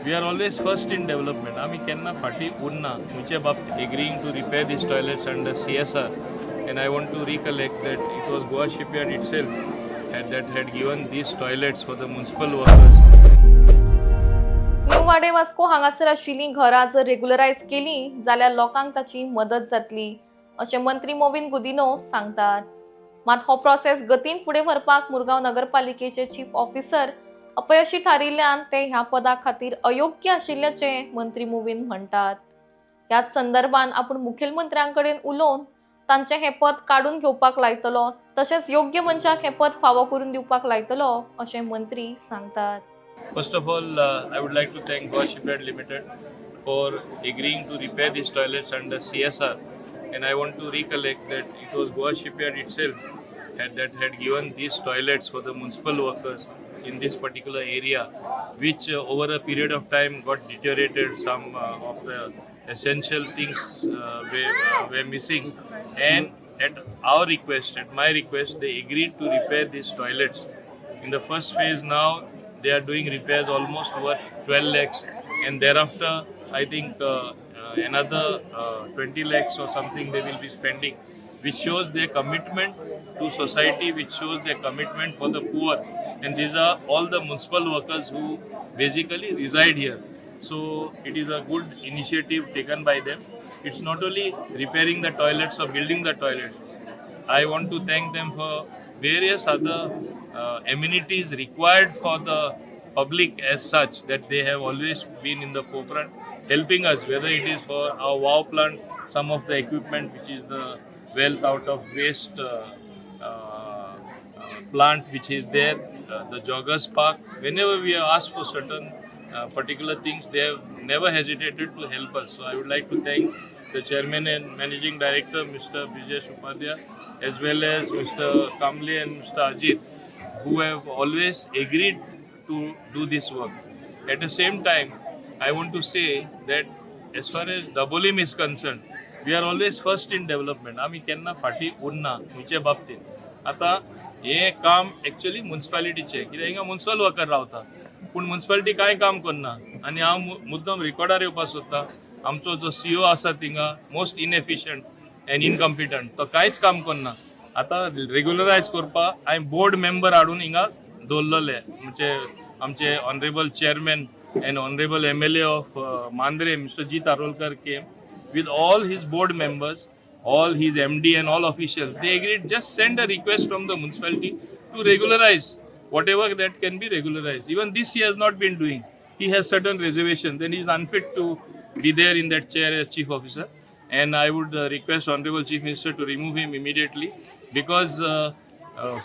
We are always first in development. आम्ही केन्ना फाटी उरना तुमच्या बाबतीत agreeing to repair these toilets under CSR, and I want to recollect that it was Goa Shipyard itself that had given these toilets for the municipal workers. New वाडे Vasco हांगासर आशिल्लीं घरां जर रेग्युलरायज केली जाल्यार लोकांक ताची मदत जातली अशें मंत्री मोविन गुदिनो सांगतात. मात हो प्रोसेस गतीन फुडें व्हरपाक मुरगांव नगरपालिकेचे चीफ ऑफिसर अपयशी थारिल्ल्यान ते ह्या पदा खातीर अयोग्य आशिल्ल्याचें मंत्री मोविन म्हणटात. ह्याच संदर्भात आपूण मुखेलमंत्र्यांकडेन उलोवन तांचें हें पद काडून घेवपाक लायतलो तशेंच योग्य मनशाक हें पद फावो करून दिवपाक लायतलो अशें मंत्री सांगतात. First of all, I would like to thank Goa Shipyard Limited for agreeing to repair these toilets under CSR, and I want to recollect that it was Goa Shipyard itself that had given these toilets for the municipal workers in this particular area, which over a period of time got deteriorated. Some of the essential things were missing, and at our request, at my request, they agreed to repair these toilets. In the first phase now, they are doing repairs almost worth 12 lakhs, and thereafter I think another 20 lakhs or something they will be spending, which shows their commitment to society, which shows their commitment for the poor, and these are all the municipal workers who basically reside here. So it is a good initiative taken by them. It's not only repairing the toilets or building the toilets. I want to thank them for various other amenities required for the public as such, that they have always been in the forefront helping us, whether it is for our WOW plant, some of the equipment which is the wealth out of waste plant which is there, the joggers park. Whenever we have asked for certain particular things, they have never hesitated to help us. So I would like to thank the chairman and managing director, Mr. Brijesh Upadhyay, as well as Mr. Kamble and Mr. Ajit, who have always agreed to do this work. At the same time, I want to say that as far as Dabolim is concerned, we are always first in development. आम्ही केन्ना फाटी उरना तुमच्या बाबतीत. आता हे काम actually म्युनिसिपालिटीचे, कित्याक हिंगा म्युनिसिपल वर्कर रावता, पूण म्युनिसिपालिटी कांय काम करना. आनी हांव मुद्दम रिकॉर्डार येवपाक सोदता, आमचो जो सीओ आसा थिंगा मोस्ट इनएफिशियंट एंड इनकम्पिटंट, तो कांयच काम करना. आता रेग्युलरायज करपाक हांवें बोर्ड मेंबर हाडून हिंगा दवरलेले, म्हणजे आमचे honourable chairman and honorable MLA of Mandre, Mr. G. Tarolkar, came with all his board members, all his MD and all officials. They agreed, just send a request from the municipality to regularize whatever that can be regularized. Even this he has not been doing. He has certain reservations, then he is unfit to be there in that chair as chief officer. And I would request honorable chief minister to remove him immediately, because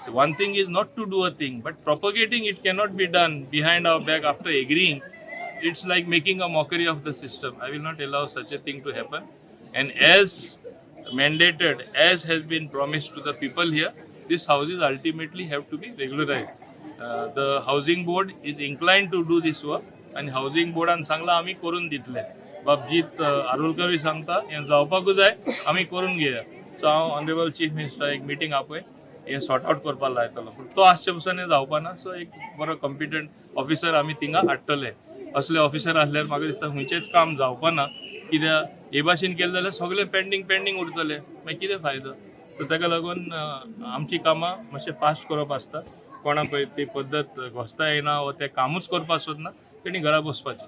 one thing is not to do a thing, but propagating it cannot be done behind our back after agreeing. It's like making a mockery of the system. I will not allow such a thing to happen. And as mandated, as has been promised to the people here, these houses ultimately have to be regularized. The housing board is inclined to do this work, and housing board and Sangla आम्ही करून दितले. बाबजीत आरोलकर सांगता हे जावपाकूच जाय, आम्ही करून घेया. सो हांव honourable chief minister एक meeting आपय हे sort out करपाक लायतलो, पूण तो आजचे पसून हे जावपाना. सो एक बरो कॉम्पिटंट ऑफिसर आम्ही थिंगा हाडटले. असले ऑफिसर आसल्यार म्हाका दिसता खंयचेच काम जावपाना, कित्याक हे भाशेन केलें जाल्यार सगळे पेंडींग उरतले, मागीर कितें फायदो. सो ताका लागून आमची कामां मातशें फास्ट करप आसता. कोणाक पळय ती पद्दत घोस्ता येना वा तें कामूच करपाक सोदना, तेणी घरा बसपाचें.